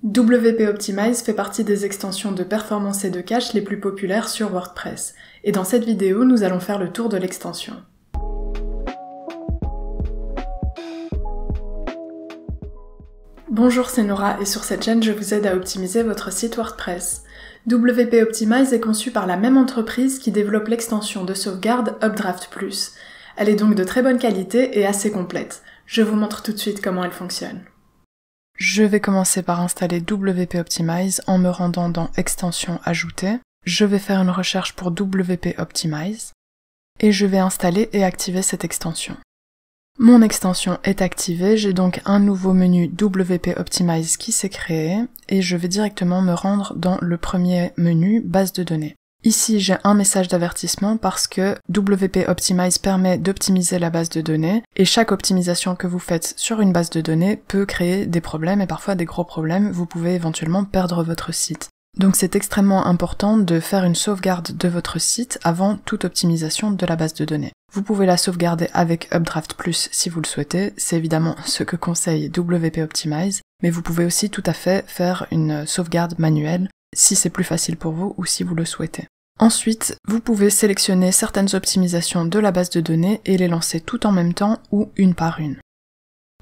WP Optimize fait partie des extensions de performance et de cache les plus populaires sur WordPress, et dans cette vidéo, nous allons faire le tour de l'extension. Bonjour, c'est Nora, et sur cette chaîne, je vous aide à optimiser votre site WordPress. WP Optimize est conçu par la même entreprise qui développe l'extension de sauvegarde Updraft Plus. Elle est donc de très bonne qualité et assez complète. Je vous montre tout de suite comment elle fonctionne. Je vais commencer par installer WP Optimize en me rendant dans Extensions ajoutées. Je vais faire une recherche pour WP Optimize et je vais installer et activer cette extension. Mon extension est activée, j'ai donc un nouveau menu WP Optimize qui s'est créé et je vais directement me rendre dans le premier menu base de données. Ici, j'ai un message d'avertissement parce que WP Optimize permet d'optimiser la base de données et chaque optimisation que vous faites sur une base de données peut créer des problèmes et parfois des gros problèmes. Vous pouvez éventuellement perdre votre site. Donc c'est extrêmement important de faire une sauvegarde de votre site avant toute optimisation de la base de données. Vous pouvez la sauvegarder avec Updraft Plus si vous le souhaitez, c'est évidemment ce que conseille WP Optimize, mais vous pouvez aussi tout à fait faire une sauvegarde manuelle si c'est plus facile pour vous ou si vous le souhaitez. Ensuite, vous pouvez sélectionner certaines optimisations de la base de données et les lancer tout en même temps ou une par une.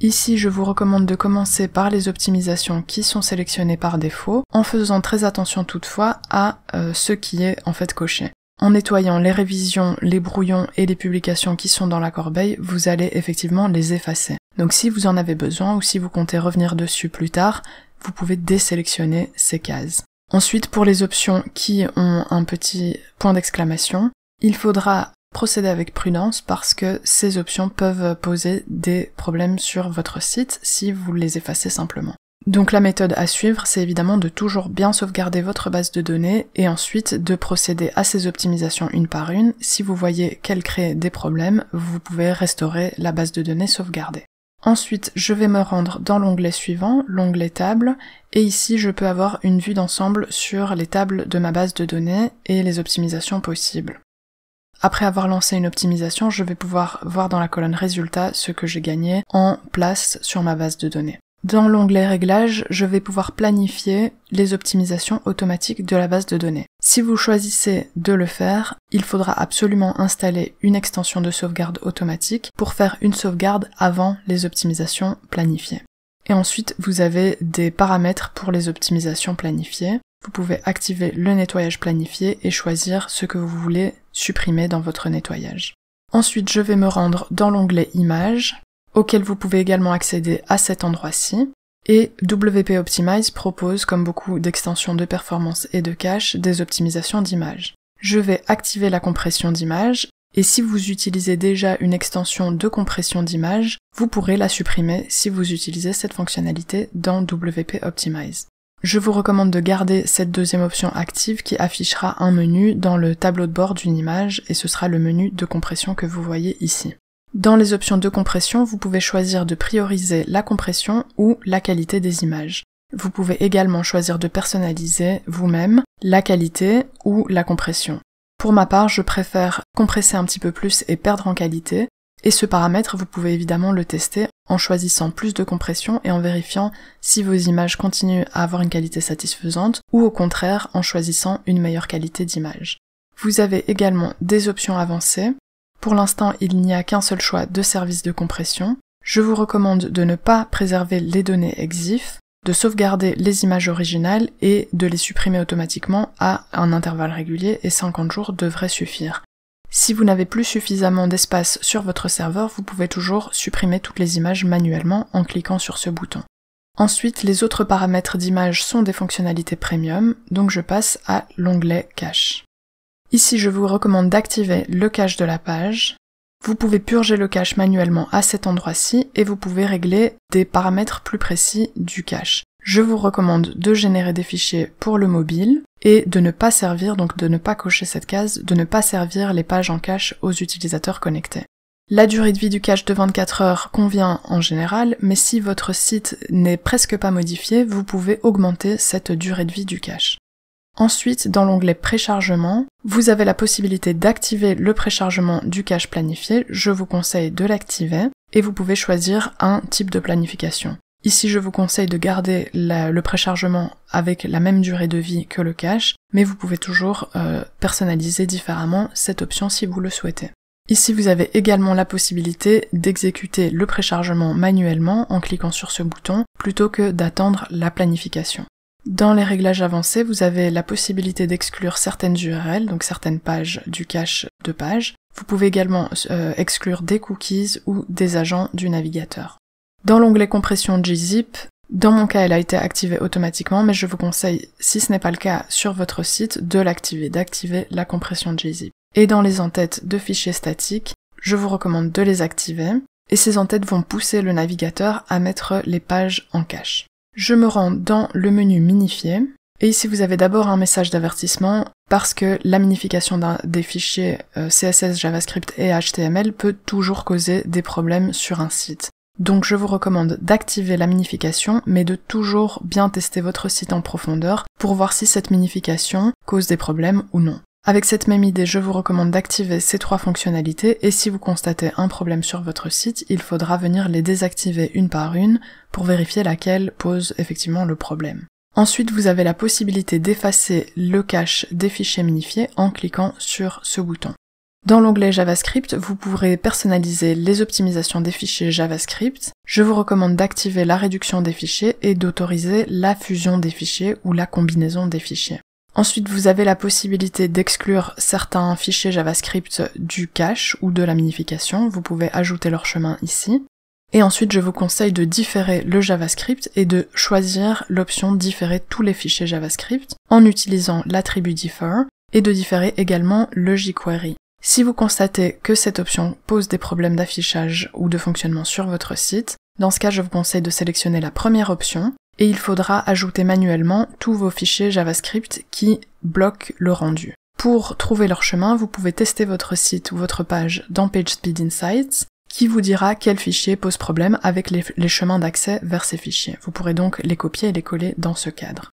Ici, je vous recommande de commencer par les optimisations qui sont sélectionnées par défaut, en faisant très attention toutefois à ce qui est en fait coché. En nettoyant les révisions, les brouillons et les publications qui sont dans la corbeille, vous allez effectivement les effacer. Donc si vous en avez besoin ou si vous comptez revenir dessus plus tard, vous pouvez désélectionner ces cases. Ensuite, pour les options qui ont un petit point d'exclamation, il faudra procéder avec prudence parce que ces options peuvent poser des problèmes sur votre site si vous les effacez simplement. Donc la méthode à suivre, c'est évidemment de toujours bien sauvegarder votre base de données et ensuite de procéder à ces optimisations une par une. Si vous voyez qu'elles créent des problèmes, vous pouvez restaurer la base de données sauvegardée. Ensuite, je vais me rendre dans l'onglet suivant, l'onglet Tables, et ici je peux avoir une vue d'ensemble sur les tables de ma base de données et les optimisations possibles. Après avoir lancé une optimisation, je vais pouvoir voir dans la colonne Résultats ce que j'ai gagné en place sur ma base de données. Dans l'onglet Réglages, je vais pouvoir planifier les optimisations automatiques de la base de données. Si vous choisissez de le faire, il faudra absolument installer une extension de sauvegarde automatique pour faire une sauvegarde avant les optimisations planifiées. Et ensuite, vous avez des paramètres pour les optimisations planifiées. Vous pouvez activer le nettoyage planifié et choisir ce que vous voulez supprimer dans votre nettoyage. Ensuite, je vais me rendre dans l'onglet Images, auquel vous pouvez également accéder à cet endroit-ci. Et WP Optimize propose, comme beaucoup d'extensions de performance et de cache, des optimisations d'images. Je vais activer la compression d'images, et si vous utilisez déjà une extension de compression d'images, vous pourrez la supprimer si vous utilisez cette fonctionnalité dans WP Optimize. Je vous recommande de garder cette deuxième option active qui affichera un menu dans le tableau de bord d'une image, et ce sera le menu de compression que vous voyez ici. Dans les options de compression, vous pouvez choisir de prioriser la compression ou la qualité des images. Vous pouvez également choisir de personnaliser vous-même la qualité ou la compression. Pour ma part, je préfère compresser un petit peu plus et perdre en qualité, et ce paramètre, vous pouvez évidemment le tester en choisissant plus de compression et en vérifiant si vos images continuent à avoir une qualité satisfaisante, ou au contraire en choisissant une meilleure qualité d'image. Vous avez également des options avancées. Pour l'instant, il n'y a qu'un seul choix de service de compression. Je vous recommande de ne pas préserver les données EXIF, de sauvegarder les images originales et de les supprimer automatiquement à un intervalle régulier, et 50 jours devrait suffire. Si vous n'avez plus suffisamment d'espace sur votre serveur, vous pouvez toujours supprimer toutes les images manuellement en cliquant sur ce bouton. Ensuite, les autres paramètres d'image sont des fonctionnalités premium, donc je passe à l'onglet Cache. Ici, je vous recommande d'activer le cache de la page. Vous pouvez purger le cache manuellement à cet endroit-ci et vous pouvez régler des paramètres plus précis du cache. Je vous recommande de générer des fichiers pour le mobile et de ne pas servir, donc de ne pas cocher cette case, de ne pas servir les pages en cache aux utilisateurs connectés. La durée de vie du cache de 24 heures convient en général, mais si votre site n'est presque pas modifié, vous pouvez augmenter cette durée de vie du cache. Ensuite, dans l'onglet préchargement, vous avez la possibilité d'activer le préchargement du cache planifié. Je vous conseille de l'activer et vous pouvez choisir un type de planification. Ici, je vous conseille de garder le préchargement avec la même durée de vie que le cache, mais vous pouvez toujours personnaliser différemment cette option si vous le souhaitez. Ici, vous avez également la possibilité d'exécuter le préchargement manuellement en cliquant sur ce bouton, plutôt que d'attendre la planification. Dans les réglages avancés, vous avez la possibilité d'exclure certaines URL, donc certaines pages du cache de page. Vous pouvez également exclure des cookies ou des agents du navigateur. Dans l'onglet compression gzip, dans mon cas elle a été activée automatiquement, mais je vous conseille, si ce n'est pas le cas sur votre site, de l'activer, d'activer la compression gzip. Et dans les entêtes de fichiers statiques, je vous recommande de les activer, et ces entêtes vont pousser le navigateur à mettre les pages en cache. Je me rends dans le menu minifier, et ici vous avez d'abord un message d'avertissement, parce que la minification des fichiers CSS, JavaScript et HTML peut toujours causer des problèmes sur un site. Donc je vous recommande d'activer la minification, mais de toujours bien tester votre site en profondeur pour voir si cette minification cause des problèmes ou non. Avec cette même idée, je vous recommande d'activer ces 3 fonctionnalités, et si vous constatez un problème sur votre site, il faudra venir les désactiver une par une pour vérifier laquelle pose effectivement le problème. Ensuite, vous avez la possibilité d'effacer le cache des fichiers minifiés en cliquant sur ce bouton. Dans l'onglet JavaScript, vous pourrez personnaliser les optimisations des fichiers JavaScript. Je vous recommande d'activer la réduction des fichiers et d'autoriser la fusion des fichiers ou la combinaison des fichiers. Ensuite, vous avez la possibilité d'exclure certains fichiers JavaScript du cache ou de la minification. Vous pouvez ajouter leur chemin ici. Et ensuite, je vous conseille de différer le JavaScript et de choisir l'option différer tous les fichiers JavaScript en utilisant l'attribut defer et de différer également le jQuery. Si vous constatez que cette option pose des problèmes d'affichage ou de fonctionnement sur votre site, dans ce cas, je vous conseille de sélectionner la première option, et il faudra ajouter manuellement tous vos fichiers JavaScript qui bloquent le rendu. Pour trouver leur chemin, vous pouvez tester votre site ou votre page dans PageSpeed Insights, qui vous dira quel fichier pose problème avec les chemins d'accès vers ces fichiers. Vous pourrez donc les copier et les coller dans ce cadre.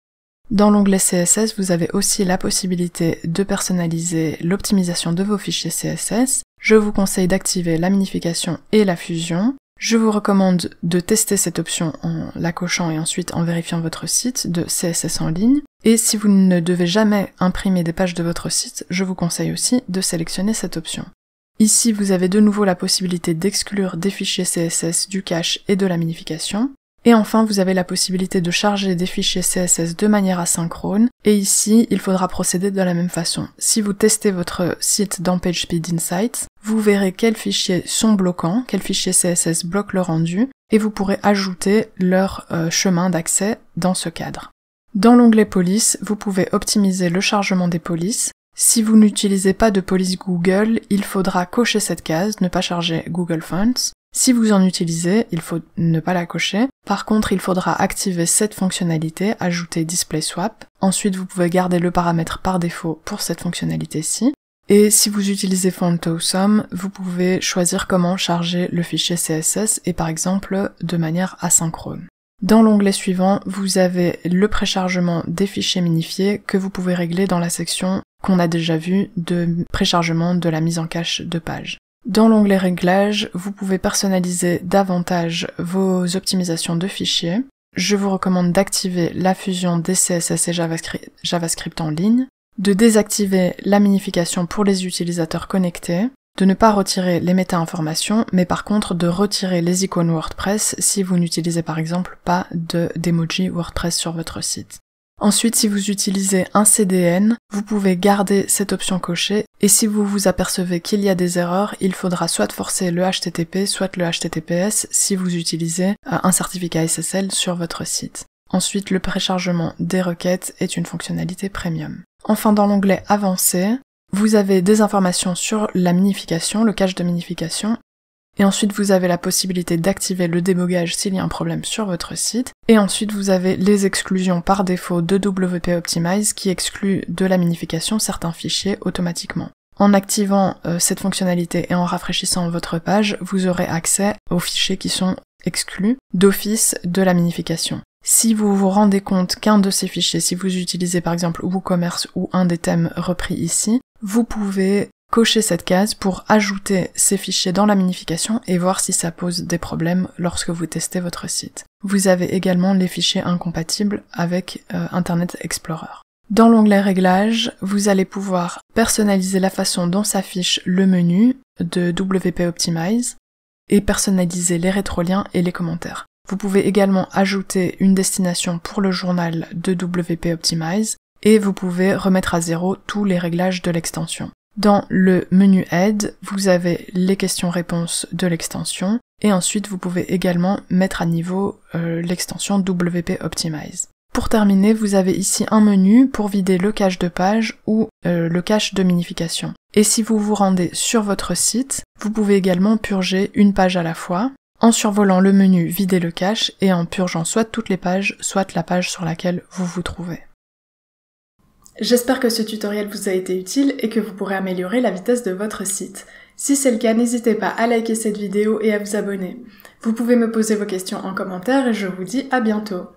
Dans l'onglet CSS, vous avez aussi la possibilité de personnaliser l'optimisation de vos fichiers CSS. Je vous conseille d'activer la minification et la fusion. Je vous recommande de tester cette option en la cochant et ensuite en vérifiant votre site de CSS en ligne. Et si vous ne devez jamais imprimer des pages de votre site, je vous conseille aussi de sélectionner cette option. Ici, vous avez de nouveau la possibilité d'exclure des fichiers CSS du cache et de la minification. Et enfin, vous avez la possibilité de charger des fichiers CSS de manière asynchrone, et ici, il faudra procéder de la même façon. Si vous testez votre site dans PageSpeed Insights, vous verrez quels fichiers sont bloquants, quels fichiers CSS bloquent le rendu, et vous pourrez ajouter leur chemin d'accès dans ce cadre. Dans l'onglet police, vous pouvez optimiser le chargement des polices. Si vous n'utilisez pas de police Google, il faudra cocher cette case, ne pas charger Google Fonts. Si vous en utilisez, il faut ne pas la cocher. Par contre, il faudra activer cette fonctionnalité, ajouter Display Swap. Ensuite, vous pouvez garder le paramètre par défaut pour cette fonctionnalité-ci. Et si vous utilisez FontAwesome, vous pouvez choisir comment charger le fichier CSS et par exemple de manière asynchrone. Dans l'onglet suivant, vous avez le préchargement des fichiers minifiés que vous pouvez régler dans la section qu'on a déjà vue de préchargement de la mise en cache de page. Dans l'onglet réglages, vous pouvez personnaliser davantage vos optimisations de fichiers. Je vous recommande d'activer la fusion des CSS et JavaScript en ligne, de désactiver la minification pour les utilisateurs connectés, de ne pas retirer les méta-informations, mais par contre de retirer les icônes WordPress si vous n'utilisez par exemple pas d'emoji WordPress sur votre site. Ensuite, si vous utilisez un CDN, vous pouvez garder cette option cochée, et si vous vous apercevez qu'il y a des erreurs, il faudra soit forcer le HTTP, soit le HTTPS si vous utilisez un certificat SSL sur votre site. Ensuite, le préchargement des requêtes est une fonctionnalité premium. Enfin, dans l'onglet avancé, vous avez des informations sur la minification, le cache de minification, et ensuite vous avez la possibilité d'activer le débogage s'il y a un problème sur votre site, et ensuite vous avez les exclusions par défaut de WP Optimize qui excluent de la minification certains fichiers automatiquement. En activant cette fonctionnalité et en rafraîchissant votre page, vous aurez accès aux fichiers qui sont exclus d'office de la minification. Si vous vous rendez compte qu'un de ces fichiers, si vous utilisez par exemple WooCommerce ou un des thèmes repris ici, vous pouvez cocher cette case pour ajouter ces fichiers dans la minification et voir si ça pose des problèmes lorsque vous testez votre site. Vous avez également les fichiers incompatibles avec Internet Explorer. Dans l'onglet Réglages, vous allez pouvoir personnaliser la façon dont s'affiche le menu de WP Optimize et personnaliser les rétroliens et les commentaires. Vous pouvez également ajouter une destination pour le journal de WP Optimize et vous pouvez remettre à zéro tous les réglages de l'extension. Dans le menu Aide, vous avez les questions-réponses de l'extension et ensuite vous pouvez également mettre à niveau l'extension WP Optimize. Pour terminer, vous avez ici un menu pour vider le cache de page ou le cache de minification. Et si vous vous rendez sur votre site, vous pouvez également purger une page à la fois, en survolant le menu Vider le cache et en purgeant soit toutes les pages, soit la page sur laquelle vous vous trouvez. J'espère que ce tutoriel vous a été utile et que vous pourrez améliorer la vitesse de votre site. Si c'est le cas, n'hésitez pas à liker cette vidéo et à vous abonner. Vous pouvez me poser vos questions en commentaire et je vous dis à bientôt.